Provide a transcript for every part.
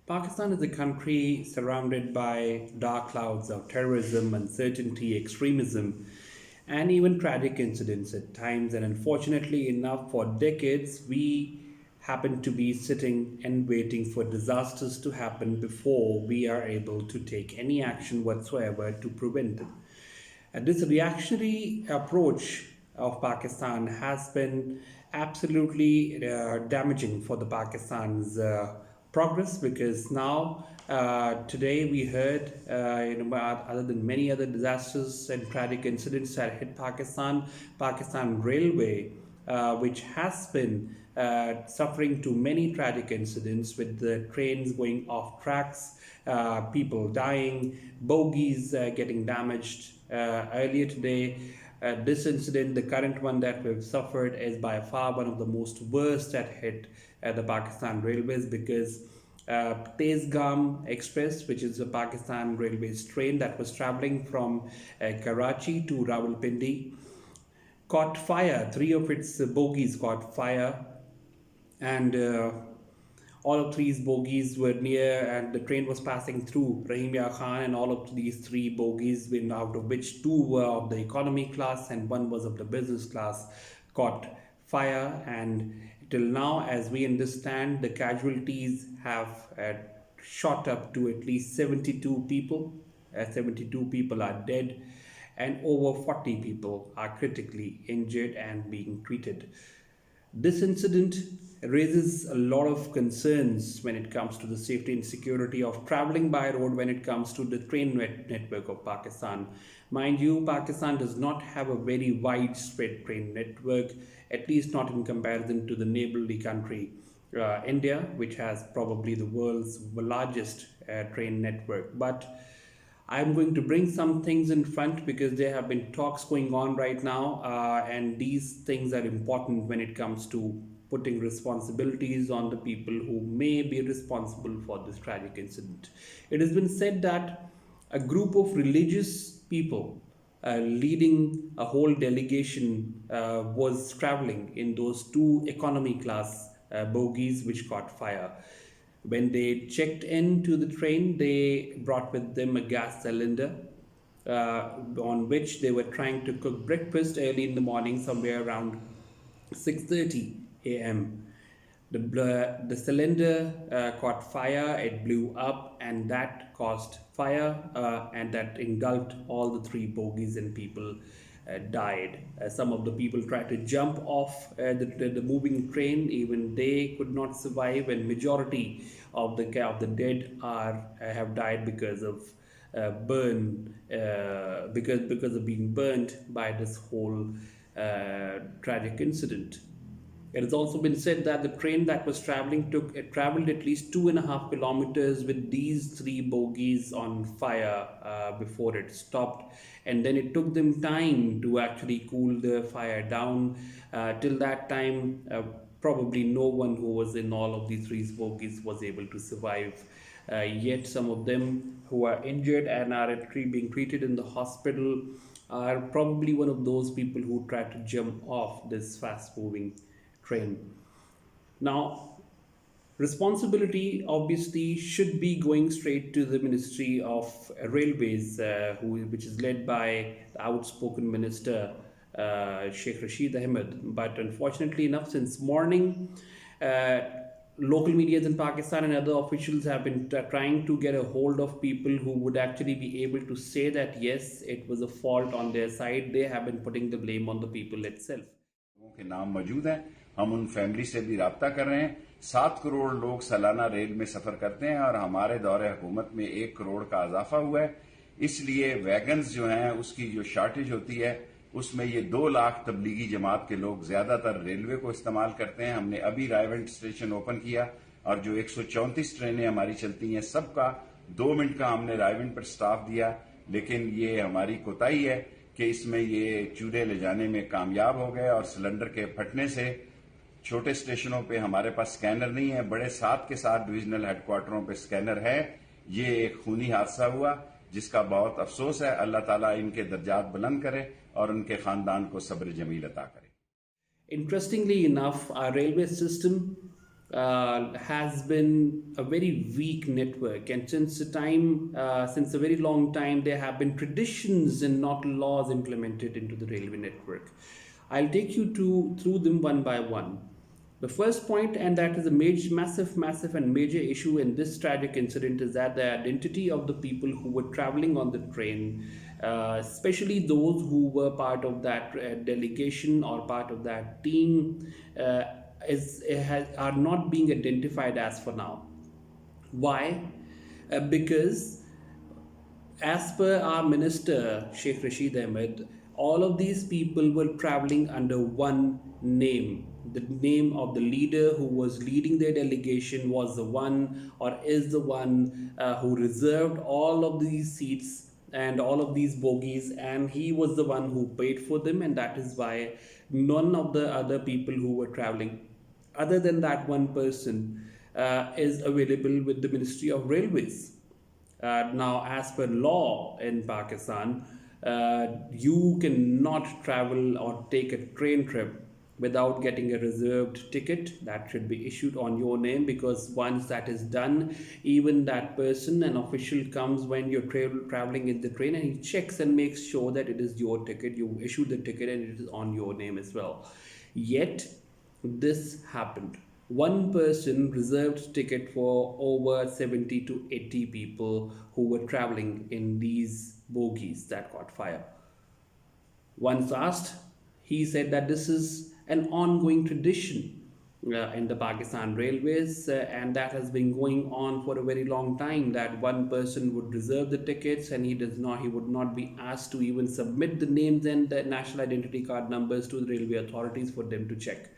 Pakistan is a country surrounded by dark clouds of terrorism, uncertainty, extremism, and even tragic incidents at times. And unfortunately enough, for decades, we happen to be sitting and waiting for disasters to happen before we are able to take any action whatsoever to prevent them. This reactionary approach of Pakistan has been absolutely damaging for the Pakistan's progress, because now today we heard, other than many other disasters and tragic incidents that hit Pakistan Railway, which has been suffering to many tragic incidents with the trains going off tracks, people dying, bogies getting damaged. Earlier today, this incident, the current one that we've suffered, is by far one of the most worst that hit the Pakistan Railways, because Tezgam Express, which is a Pakistan Railways train that was traveling from Karachi to Rawalpindi, caught fire. Three of its bogies caught fire, and all of these bogies were near, and the train was passing through Rahimia Khan, and all of these three bogies, out of which two were of the economy class and one was of the business class, caught fire. And till now, as we understand, the casualties have shot up to at least 72 people. 72 people are dead, and over 40 people are critically injured and being treated. This incident raises a lot of concerns when it comes to the safety and security of traveling by road when it comes to the train network of Pakistan. Mind you, Pakistan does not have a very widespread train network, at least not in comparison to the neighborly country, India, which has probably the world's largest train network. But I'm going to bring some things in front because there have been talks going on right now, and these things are important when it comes to putting responsibilities on the people who may be responsible for this tragic incident. It has been said that a group of religious people leading a whole delegation was traveling in those two economy class bogies which caught fire. When they checked into the train, they brought with them a gas cylinder on which they were trying to cook breakfast early in the morning, somewhere around 6:30 a.m. The cylinder caught fire, it blew up, and that caused fire, and that engulfed all the three bogies, and people died. Some of the people tried to jump off the moving train. Even they could not survive, and majority of the dead have died because of because of being burned by this whole tragic incident. It has also been said that the train that was traveled at least 2.5 kilometers with these three bogies on fire before it stopped, and then it took them time to actually cool the fire down. Till that time, probably no one who was in all of these three bogies was able to survive. Yet some of them who are injured and are being treated in the hospital are probably one of those people who tried to jump off this fast-moving train. Now, responsibility obviously should be going straight to the Ministry of Railways, which is led by the outspoken minister Sheikh Rashid Ahmed. But unfortunately enough, since morning, local medias in Pakistan and other officials have been trying to get a hold of people who would actually be able to say that yes, it was a fault on their side. They have been putting the blame on the people itself. के नाम मौजूद हैं, हम उन family से भी राब्ता कर रहे हैं। 7 करोड़ लोग सालाना रेल में सफर करते हैं और हमारे दौरे हुकूमत में 1 करोड़ का इजाफा हुआ है। इसलिए वैगन्स जो हैं उसकी जो शार्टेज होती है उसमें ये 2 लाख तबलीगी जमात के लोग ज्यादातर रेलवे को इस्तेमाल करते हैं। हमने अभी रायवंड स्टेशन ओपन किया और जो 134 ट्रेनें हमारी चलती हैं सबका 2 मिनट का हमने रायवंड पर स्टाफ दिया, लेकिन ये हमारी कोताही है कि इसमें ये चूल्हे ले जाने में कामयाब हो गए और सिलेंडर के फटने से छोटे स्टेशनों पे हमारे पास स्कैनर नहीं है, बड़े साथ के साथ डिविजनल हेडक्वार्टरों पे स्कैनर है। ये एक खूनी हादसा हुआ जिसका बहुत अफसोस है। अल्लाह ताला इनके दर्जात बुलंद करे और उनके खानदान को सब्र जमील अता करे। Interestingly enough, our railway system has been a very weak network, and since a very long time, there have been traditions and not laws implemented into the railway network. I'll take you through them one by one. The first point, and that is a massive and major issue in this tragic incident, is that the identity of the people who were traveling on the train, especially those who were part of that delegation or part of that team, are not being identified as for now. Why? Because as per our minister, Sheikh Rashid Ahmed, all of these people were traveling under one name. The name of the leader who was leading their delegation was the one, or is the one, who reserved all of these seats and all of these bogies, and he was the one who paid for them, and that is why none of the other people who were traveling, other than that one person, is available with the Ministry of Railways. Now, as per law in Pakistan, you cannot travel or take a train trip without getting a reserved ticket that should be issued on your name, because once that is done, even that person, an official, comes when you're traveling in the train and he checks and makes sure that it is your ticket, you issue the ticket, and it is on your name as well. Yet this happened. One person reserved ticket for over 70 to 80 people who were traveling in these bogies that caught fire. Once asked, he said that this is an ongoing tradition in the Pakistan Railways, and that has been going on for a very long time. That one person would reserve the tickets, and he would not be asked to even submit the names and the national identity card numbers to the railway authorities for them to check.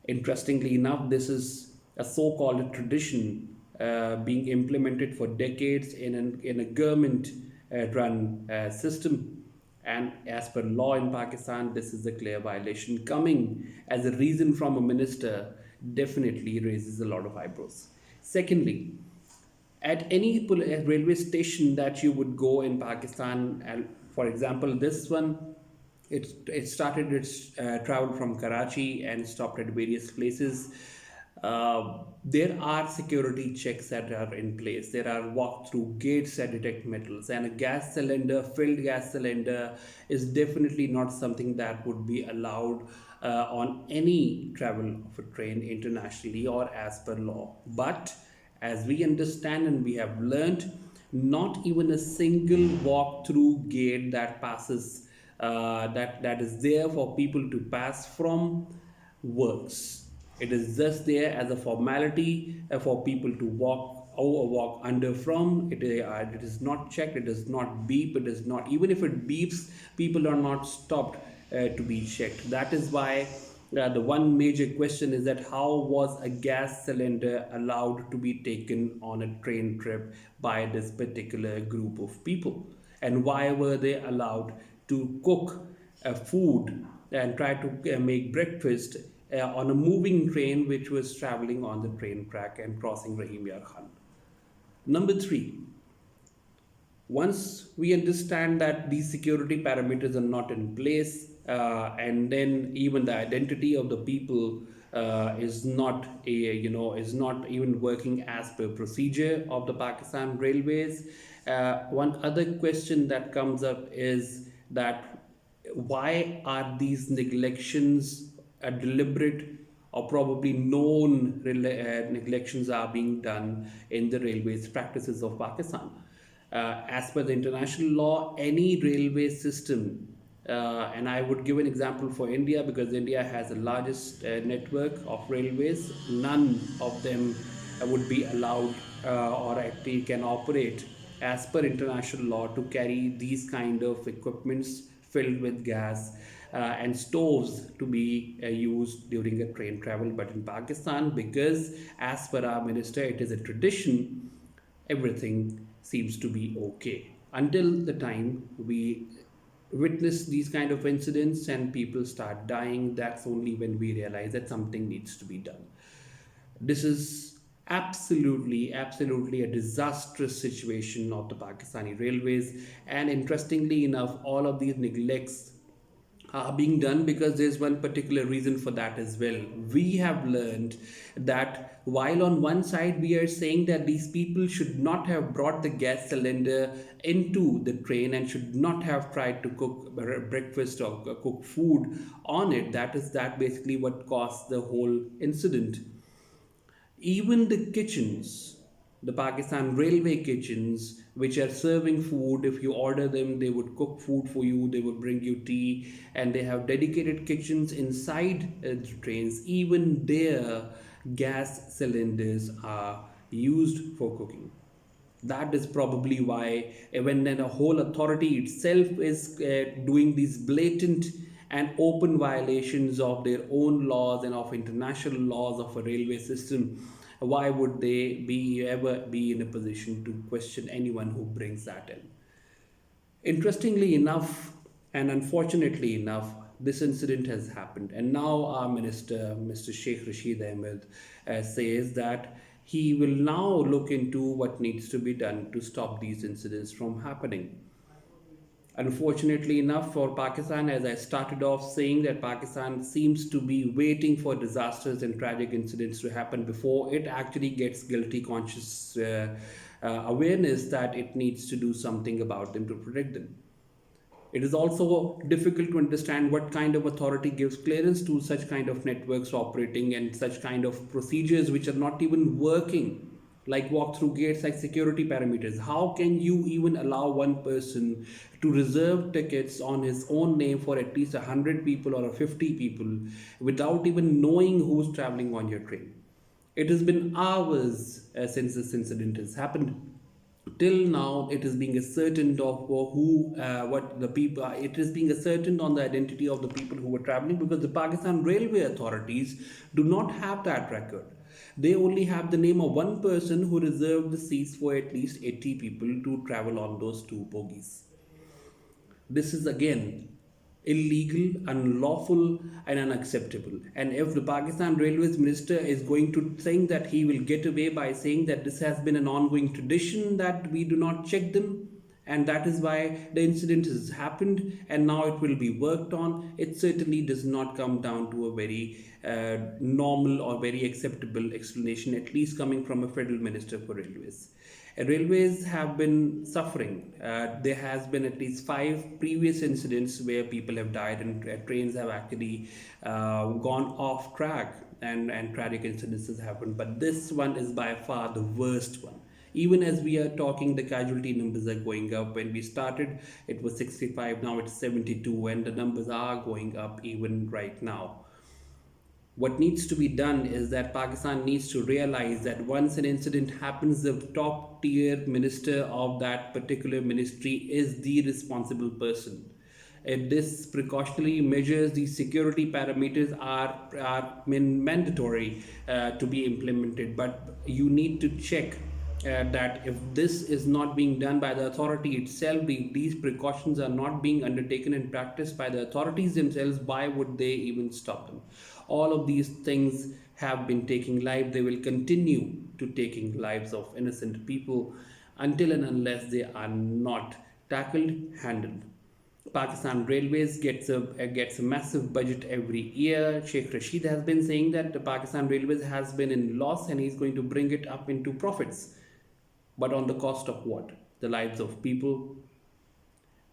Interestingly enough, this is a so-called tradition being implemented for decades in a government-run system. And as per law in Pakistan, this is a clear violation. Coming as a reason from a minister definitely raises a lot of eyebrows. Secondly, at any railway station that you would go in Pakistan, for example, this one, it started its travel from Karachi and stopped at various places. There are security checks that are in place. There are walk-through gates that detect metals, and a filled gas cylinder, is definitely not something that would be allowed on any travel of a train internationally or as per law. But as we understand and we have learned, not even a single walk-through gate that passes that is there for people to pass from works. It is just there as a formality for people to walk under from. It is not checked. It does not beep. It is not, even if it beeps, people are not stopped to be checked. That is why the one major question is that how was a gas cylinder allowed to be taken on a train trip by this particular group of people, and why were they allowed to cook food and try to make breakfast on a moving train which was traveling on the train track and crossing Rahim Yar Khan. Number 3, once we understand that these security parameters are not in place, and then even the identity of the people is not even working as per procedure of the Pakistan Railways, one other question that comes up is that why are these neglections deliberate or probably known neglections are being done in the railways practices of Pakistan? As per the international law, any railway system, and I would give an example for India because India has the largest network of railways, none of them would be allowed or actually can operate as per international law to carry these kind of equipments filled with gas and stoves to be used during a train travel. But in Pakistan, because as per our minister it is a tradition, everything seems to be okay until the time we witness these kind of incidents and people start dying. That's only when we realize that something needs to be done. This is absolutely a disastrous situation of the Pakistani railways, and interestingly enough, all of these neglects are being done, because there's one particular reason for that as well. We have learned that while on one side we are saying that these people should not have brought the gas cylinder into the train and should not have tried to cook breakfast or cook food on it, that basically what caused the whole incident. Even the kitchens, the Pakistan railway kitchens, which are serving food, if you order them, they would cook food for you, they would bring you tea, and they have dedicated kitchens inside the trains. Even their gas cylinders are used for cooking. That is probably why, when then a whole authority itself is doing these blatant and open violations of their own laws and of international laws of a railway system, why would they be ever be in a position to question anyone who brings that in? Interestingly enough, and unfortunately enough, this incident has happened, and now our minister, Mr. Sheikh Rashid Ahmed, says that he will now look into what needs to be done to stop these incidents from happening. Unfortunately enough for Pakistan, as I started off saying, that Pakistan seems to be waiting for disasters and tragic incidents to happen before it actually gets guilty conscious awareness that it needs to do something about them to protect them. It is also difficult to understand what kind of authority gives clearance to such kind of networks operating and such kind of procedures which are not even working, like walk-through gates, like security parameters. How can you even allow one person to reserve tickets on his own name for at least 100 people or 50 people without even knowing who's traveling on your train? It has been hours since this incident has happened. Till now, it is being ascertained of what the people. It is being ascertained on the identity of the people who were traveling, because the Pakistan railway authorities do not have that record. They only have the name of one person who reserved the seats for at least 80 people to travel on those two bogies. This is again illegal, unlawful, and unacceptable. And if the Pakistan Railways Minister is going to think that he will get away by saying that this has been an ongoing tradition that we do not check them, and that is why the incident has happened and now it will be worked on, it certainly does not come down to a very normal or very acceptable explanation, at least coming from a federal minister for railways. Railways have been suffering. There has been at least 5 previous incidents where people have died and trains have actually gone off track, and tragic incidents have happened. But this one is by far the worst one. Even as we are talking, the casualty numbers are going up. When we started, it was 65, now it's 72, and the numbers are going up even right now. What needs to be done is that Pakistan needs to realize that once an incident happens, the top tier minister of that particular ministry is the responsible person. If this precautionary measures, these security parameters are mandatory to be implemented, but you need to check that if this is not being done by the authority itself, these precautions are not being undertaken and practiced by the authorities themselves, why would they even stop them? All of these things have been taking life. They will continue to taking lives of innocent people until and unless they are not tackled, handled. Pakistan Railways gets a massive budget every year. Sheikh Rashid has been saying that the Pakistan Railways has been in loss and he's going to bring it up into profits. But on the cost of what? The lives of people.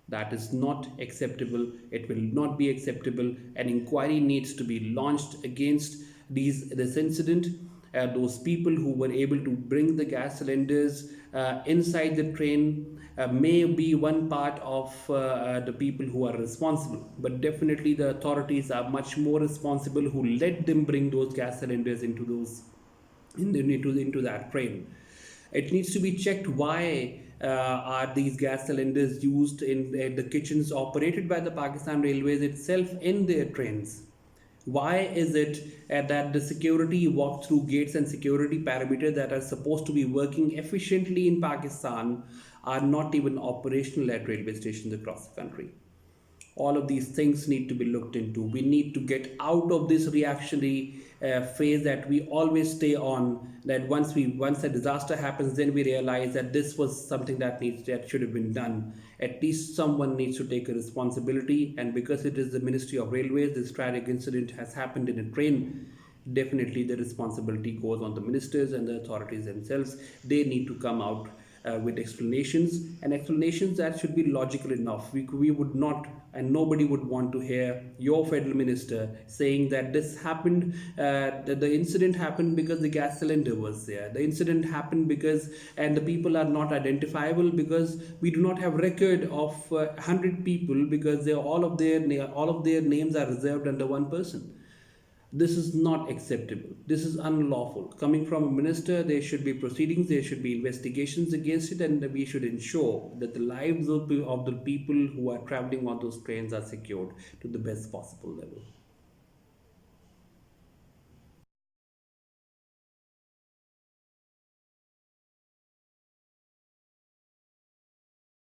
That is not acceptable. It will not be acceptable. An inquiry needs to be launched against this incident. Those people who were able to bring the gas cylinders inside the train may be one part of the people who are responsible, but definitely the authorities are much more responsible who let them bring those gas cylinders into that train. It needs to be checked why are these gas cylinders used in the kitchens operated by the Pakistan Railways itself in their trains. Why is it that the security walk-through gates and security parameters that are supposed to be working efficiently in Pakistan are not even operational at railway stations across the country? All of these things need to be looked into. We need to get out of this reactionary phase that we always stay on, that once a disaster happens, then we realize that this was something that should have been done. At least someone needs to take a responsibility, and because it is the Ministry of Railways, this tragic incident has happened in a train. Definitely the responsibility goes on the ministers and the authorities themselves. They need to come out with explanations, and explanations that should be logical enough. We would not, and nobody would want to hear your federal minister saying that this happened, that the incident happened because the gas cylinder was there. The incident happened because, and the people are not identifiable because we do not have record of 100 people, because all of their names are reserved under one person. This is not acceptable. This is unlawful. Coming from a minister, there should be proceedings, there should be investigations against it, and we should ensure that the lives of the people who are traveling on those trains are secured to the best possible level.